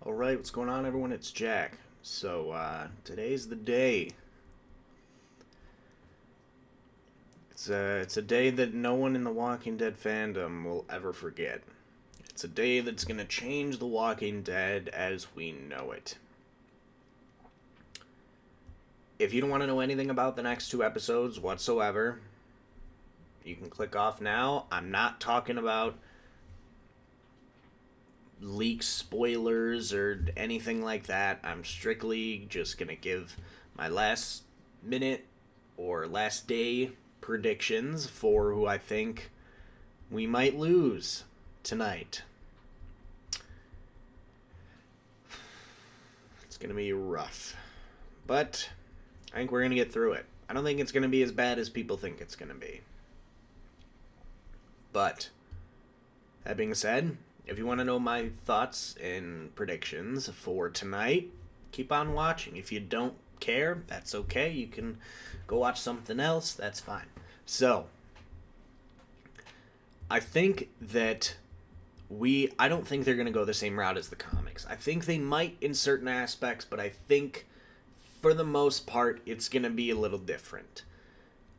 Alright, what's going on, everyone? It's Jack. Today's the day. It's a day that no one in the Walking Dead fandom will ever forget. It's a day that's gonna change The Walking Dead as we know it. If you don't want to know anything about the next two episodes whatsoever, you can click off now. I'm not talking about leaks, spoilers, or anything like that. I'm strictly just gonna give my last minute or last day predictions for who I think we might lose tonight. It's gonna be rough, but I think we're gonna get through it. I don't think it's gonna be as bad as people think it's gonna be. But that being said, if you want to know my thoughts and predictions for tonight, keep on watching. If you don't care, that's okay. You can go watch something else. That's fine. So, I think that I don't think they're going to go the same route as the comics. I think they might in certain aspects, but I think for the most part, it's going to be a little different.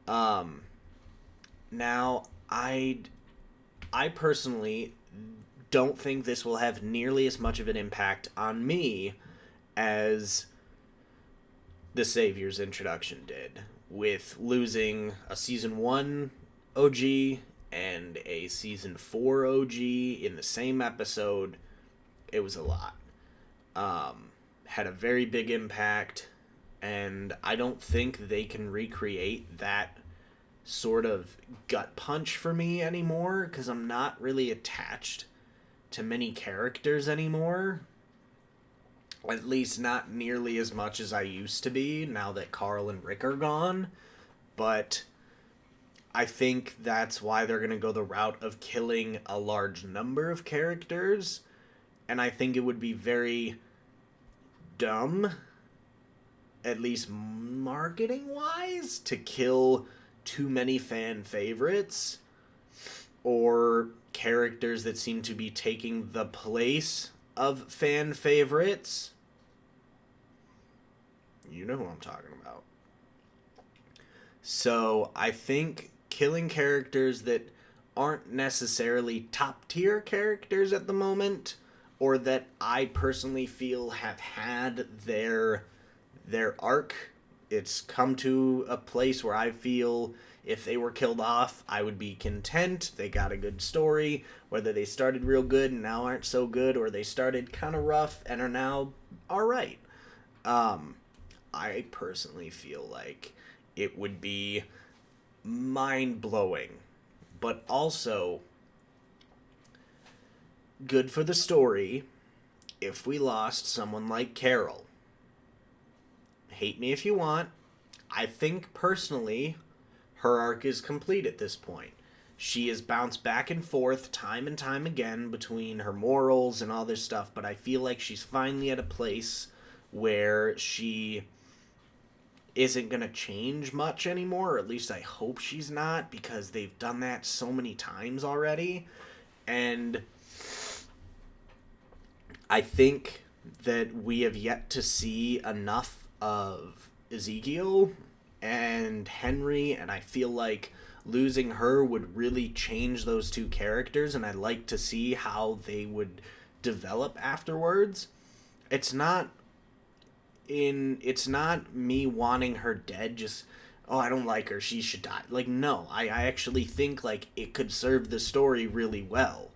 Now, I personally don't think this will have nearly as much of an impact on me as the Savior's introduction did, with losing a season 1 OG and a season 4 OG in the same episode. It was a lot. Had a very big impact, and I don't think they can recreate that sort of gut punch for me anymore, because I'm not really attached to many characters anymore. At least not nearly as much as I used to be now that Carl and Rick are gone. But I think that's why they're going to go the route of killing a large number of characters. And I think it would be very dumb, at least marketing wise, to kill too many fan favorites or characters that seem to be taking the place of fan favorites. You know who I'm talking about. So I think killing characters that aren't necessarily top tier characters at the moment, or that I personally feel have had their arc. It's come to a place where I feel if they were killed off, I would be content. They got a good story, whether they started real good and now aren't so good, or they started kind of rough and are now alright. I personally feel like it would be mind-blowing, but also good for the story if we lost someone like Carol. Hate me if you want. I think personally her arc is complete at this point. She has bounced back and forth time and time again between her morals and all this stuff, but I feel like she's finally at a place where she isn't going to change much anymore, or at least I hope she's not, because they've done that so many times already. And I think that we have yet to see enough of Ezekiel and Henry, and I feel like losing her would really change those two characters, and I'd like to see how they would develop afterwards. It's not me wanting her dead, just, oh, I don't like her, she should die. Like, no, I actually think like it could serve the story really well.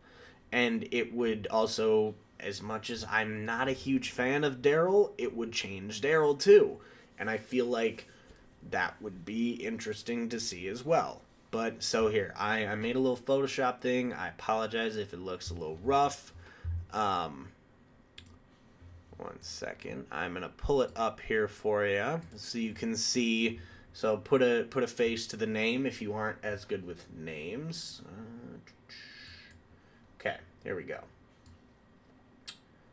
And it would also, as much as I'm not a huge fan of Daryl, it would change Daryl too. And I feel like that would be interesting to see as well. But so here, I made a little Photoshop thing. I apologize if it looks a little rough. One second. I'm gonna pull it up here for you so you can see. So put a face to the name if you aren't as good with names. Okay, here we go.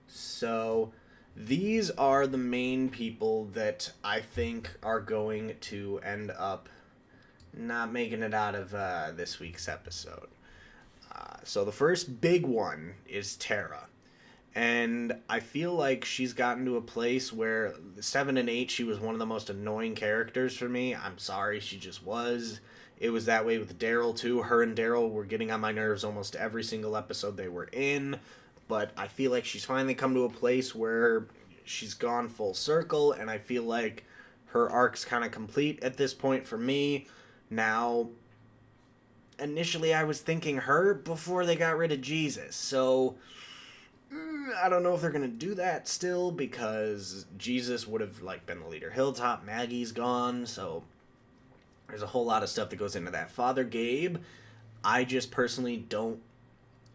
So these are the main people that I think are going to end up not making it out of this week's episode. So the first big one is Tara. And I feel like she's gotten to a place where 7 and 8, she was one of the most annoying characters for me. I'm sorry, she just was. It was that way with Daryl, too. Her and Daryl were getting on my nerves almost every single episode they were in. But I feel like she's finally come to a place where she's gone full circle, and I feel like her arc's kind of complete at this point for me. Now, initially I was thinking her before they got rid of Jesus, so I don't know if they're gonna do that still, because Jesus would have like been the leader. Hilltop, Maggie's gone, so there's a whole lot of stuff that goes into that. Father Gabe, I just personally don't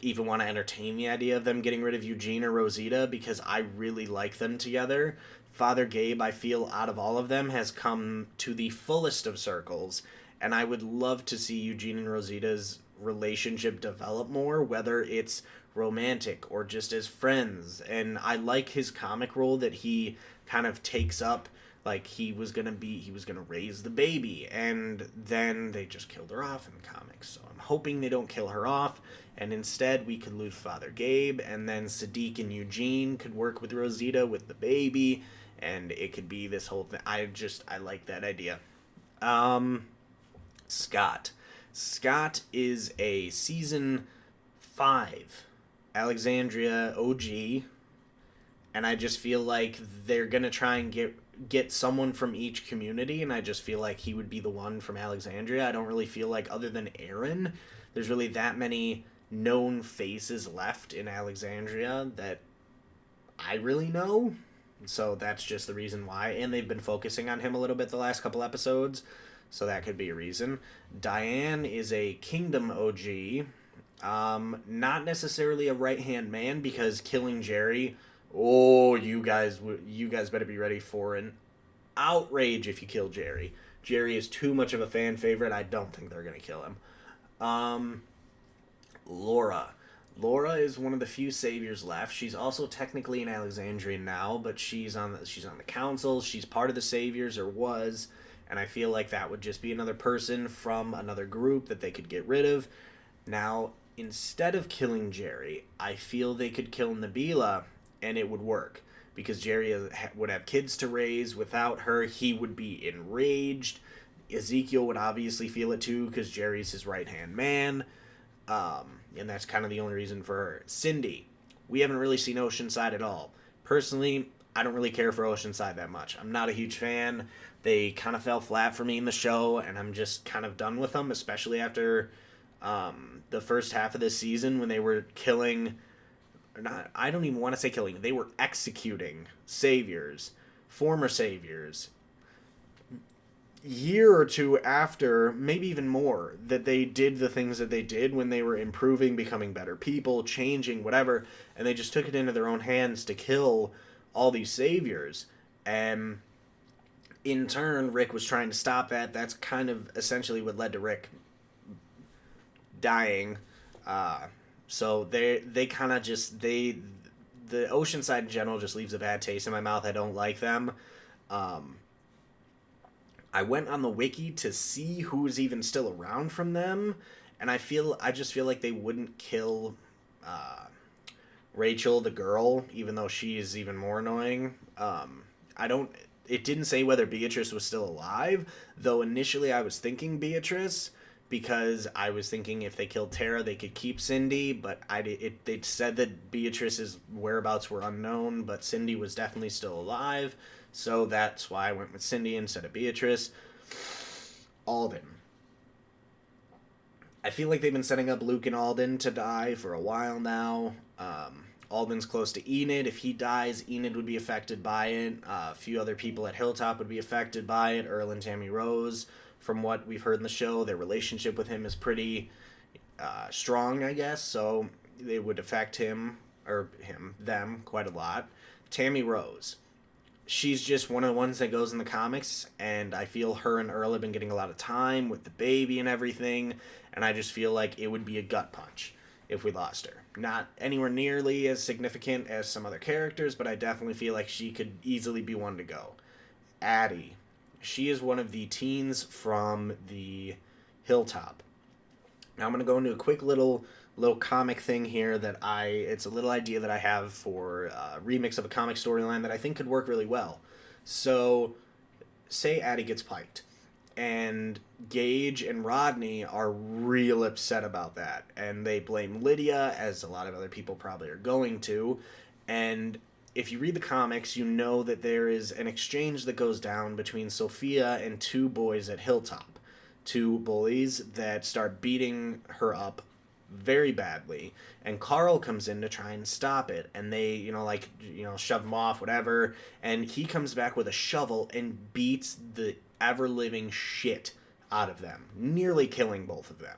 even want to entertain the idea of them getting rid of Eugene or Rosita, because I really like them together. Father Gabe, I feel, out of all of them, has come to the fullest of circles, and I would love to see Eugene and Rosita's relationship develop more, whether it's romantic or just as friends. And I like his comic role that he kind of takes up. Like, he was gonna raise the baby, and then they just killed her off in the comics. So I'm hoping they don't kill her off, and instead we could lose Father Gabe, and then Sadiq and Eugene could work with Rosita with the baby, and it could be this whole thing. I like that idea. Scott. Scott is a season 5 Alexandria OG, and I just feel like they're gonna try and get someone from each community, and I just feel like he would be the one from Alexandria. I don't really feel like, other than Aaron, there's really that many known faces left in Alexandria that I really know. So that's just the reason why. And they've been focusing on him a little bit the last couple episodes, so that could be a reason. Diane is a Kingdom OG. Not necessarily a right-hand man, because killing Jerry, oh, you guys better be ready for an outrage if you kill Jerry. Jerry is too much of a fan favorite. I don't think they're gonna kill him. Laura. Laura is one of the few saviors left. She's also technically an Alexandrian now, but she's on the council. She's part of the saviors, or was, and I feel like that would just be another person from another group that they could get rid of. Now, instead of killing Jerry, I feel they could kill Nabila, and it would work, because Jerry would have kids to raise. Without her, he would be enraged. Ezekiel would obviously feel it too, because Jerry's his right-hand man. And that's kind of the only reason for her. Cindy. We haven't really seen Oceanside at all. Personally, I don't really care for Oceanside that much. I'm not a huge fan. They kind of fell flat for me in the show, and I'm just kind of done with them, especially after the first half of this season, when they were killing... Not, I don't even want to say killing. They were executing saviors, former saviors, year or two after, maybe even more, that they did the things that they did, when they were improving, becoming better people, changing, whatever, and they just took it into their own hands to kill all these saviors. And in turn, Rick was trying to stop that. That's kind of essentially what led to Rick dying. So they kind of just, the Oceanside in general just leaves a bad taste in my mouth. I don't like them. I went on the wiki to see who's even still around from them, and I just feel like they wouldn't kill Rachel, the girl, even though she is even more annoying. It didn't say whether Beatrice was still alive, though initially I was thinking Beatrice, because I was thinking if they killed Tara, they could keep Cindy, but they said that Beatrice's whereabouts were unknown, but Cindy was definitely still alive, so that's why I went with Cindy instead of Beatrice. Alden. I feel like they've been setting up Luke and Alden to die for a while now. Alden's close to Enid. If he dies, Enid would be affected by it. A few other people at Hilltop would be affected by it. Earl and Tammy Rose. From what we've heard in the show, their relationship with him is pretty strong, I guess, so they would affect them quite a lot. Tammy Rose. She's just one of the ones that goes in the comics, and I feel her and Earl have been getting a lot of time with the baby and everything, and I just feel like it would be a gut punch if we lost her. Not anywhere nearly as significant as some other characters, but I definitely feel like she could easily be one to go. Addie. She is one of the teens from the Hilltop. Now I'm going to go into a quick little little comic thing here that it's a little idea that I have for a remix of a comic storyline that I think could work really well. So, say Addie gets piked, and Gage and Rodney are real upset about that, and they blame Lydia, as a lot of other people probably are going to. And if you read the comics, you know that there is an exchange that goes down between Sophia and two boys at Hilltop, two bullies that start beating her up very badly, and Carl comes in to try and stop it, and they shove him off, whatever, and he comes back with a shovel and beats the ever living shit out of them, nearly killing both of them.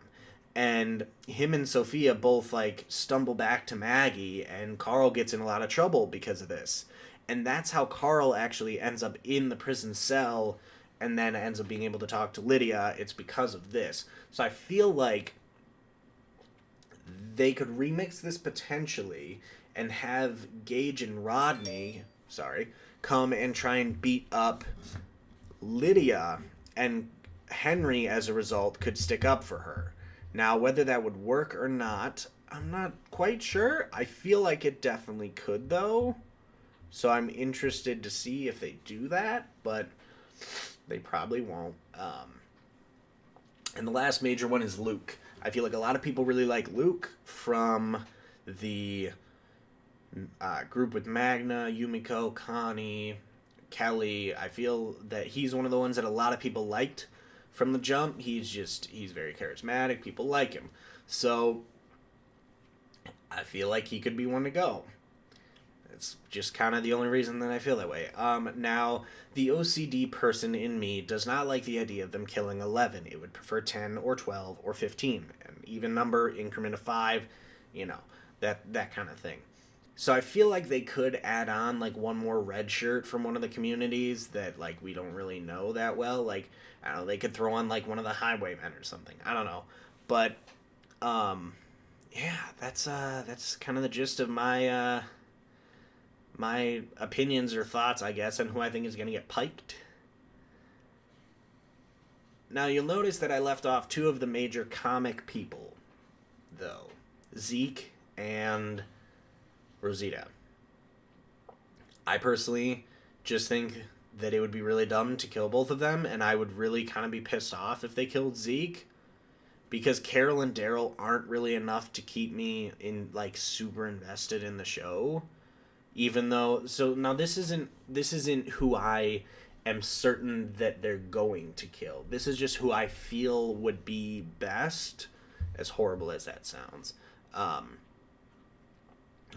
And him and Sophia both stumble back to Maggie, and Carl gets in a lot of trouble because of this. And that's how Carl actually ends up in the prison cell and then ends up being able to talk to Lydia. It's because of this. So I feel like they could remix this potentially and have Gage and Rodney, come and try and beat up Lydia, and Henry, as a result, could stick up for her. Now, whether that would work or not, I'm not quite sure. I feel like it definitely could, though. So I'm interested to see if they do that, but they probably won't. And the last major one is Luke. I feel like a lot of people really like Luke from the group with Magna, Yumiko, Connie, Kelly. I feel that he's one of the ones that a lot of people liked from the jump. He's very charismatic. People like him. So I feel like he could be one to go. It's just kind of the only reason that I feel that way. Now, the OCD person in me does not like the idea of them killing 11. It would prefer 10 or 12 or 15. An even number, increment of 5, that kind of thing. So I feel like they could add on one more red shirt from one of the communities that we don't really know that well. I don't know, they could throw on one of the highwaymen or something. I don't know. But yeah, that's kind of the gist of my my opinions or thoughts, I guess, on who I think is going to get piked. Now, you'll notice that I left off two of the major comic people, though. Zeke and Rosita. I personally just think that it would be really dumb to kill both of them, and I would really kind of be pissed off if they killed Zeke, because Carol and Daryl aren't really enough to keep me super invested in the show. Even though, so now this isn't who I am certain that they're going to kill. This is just who I feel would be best, as horrible as that sounds.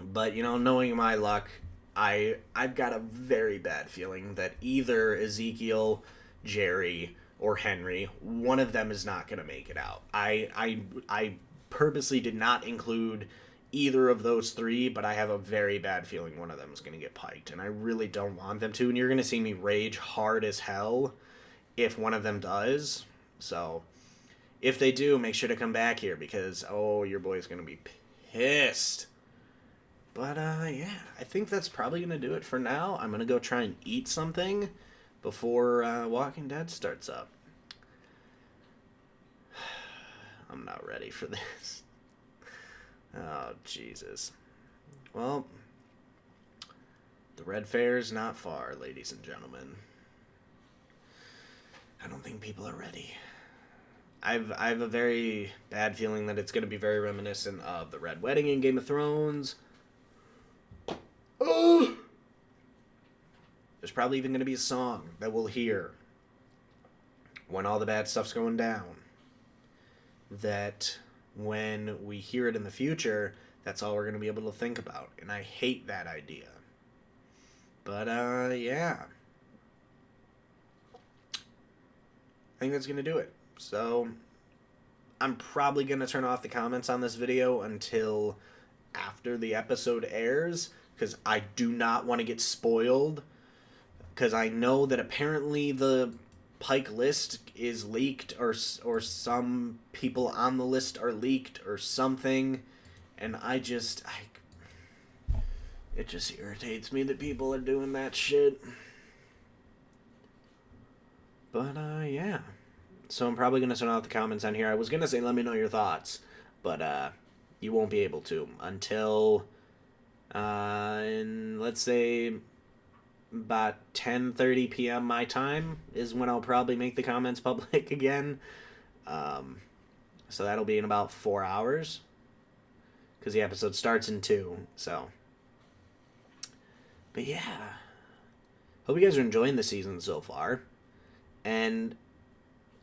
But knowing my luck, I've got a very bad feeling that either Ezekiel, Jerry, or Henry, one of them is not going to make it out. I purposely did not include either of those three, but I have a very bad feeling one of them is going to get piked, and I really don't want them to, and you're going to see me rage hard as hell if one of them does. So if they do, make sure to come back here, because your boy's going to be pissed. But yeah, I think that's probably going to do it for now. I'm going to go try and eat something before Walking Dead starts up. I'm not ready for this. Oh, Jesus. Well, the Red Fair's not far, ladies and gentlemen. I don't think people are ready. I have a very bad feeling that it's going to be very reminiscent of the Red Wedding in Game of Thrones. Oh! There's probably even going to be a song that we'll hear when all the bad stuff's going down. That when we hear it in the future, that's all we're going to be able to think about. And I hate that idea. But, yeah. I think that's going to do it. So, I'm probably going to turn off the comments on this video until after the episode airs, because I do not want to get spoiled. Because I know that apparently the Pike list is leaked, or some people on the list are leaked or something, and it just irritates me that people are doing that shit. But yeah, so I'm probably gonna turn off the comments on here. I was gonna say let me know your thoughts, but You won't be able to until, in, let's say, about 10:30 p.m. my time is when I'll probably make the comments public again. So that'll be in about 4 hours because the episode starts in 2. So, but yeah, hope you guys are enjoying the season so far, and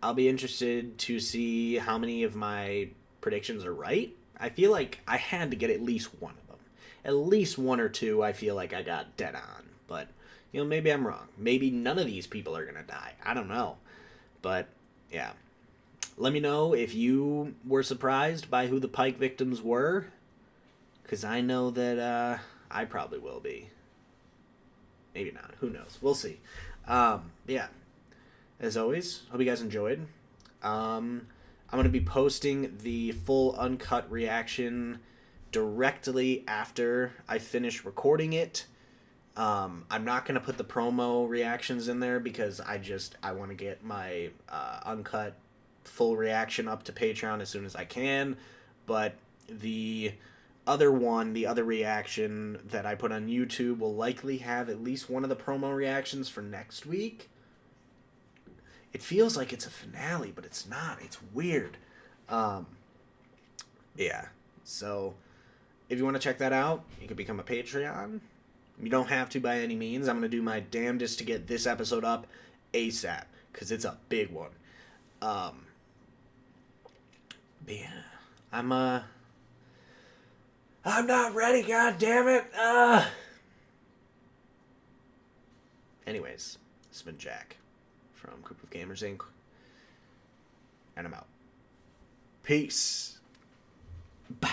I'll be interested to see how many of my predictions are right. I feel like I had to get at least one of them. At least one or two I feel like I got dead on. But, maybe I'm wrong. Maybe none of these people are going to die. I don't know. But, yeah. Let me know if you were surprised by who the Pike victims were. Because I know that I probably will be. Maybe not. Who knows? We'll see. Yeah. As always, hope you guys enjoyed. I'm going to be posting the full uncut reaction directly after I finish recording it. I'm not going to put the promo reactions in there because I want to get my uncut full reaction up to Patreon as soon as I can. But the other reaction that I put on YouTube will likely have at least one of the promo reactions for next week. It feels like it's a finale, but it's not. It's weird. Yeah. So, if you want to check that out, you can become a Patreon. You don't have to by any means. I'm going to do my damnedest to get this episode up ASAP, because it's a big one. But yeah. I'm not ready, god damn it. Anyways, this has been Jack from Group of Gamers Inc. And I'm out. Peace. Bah.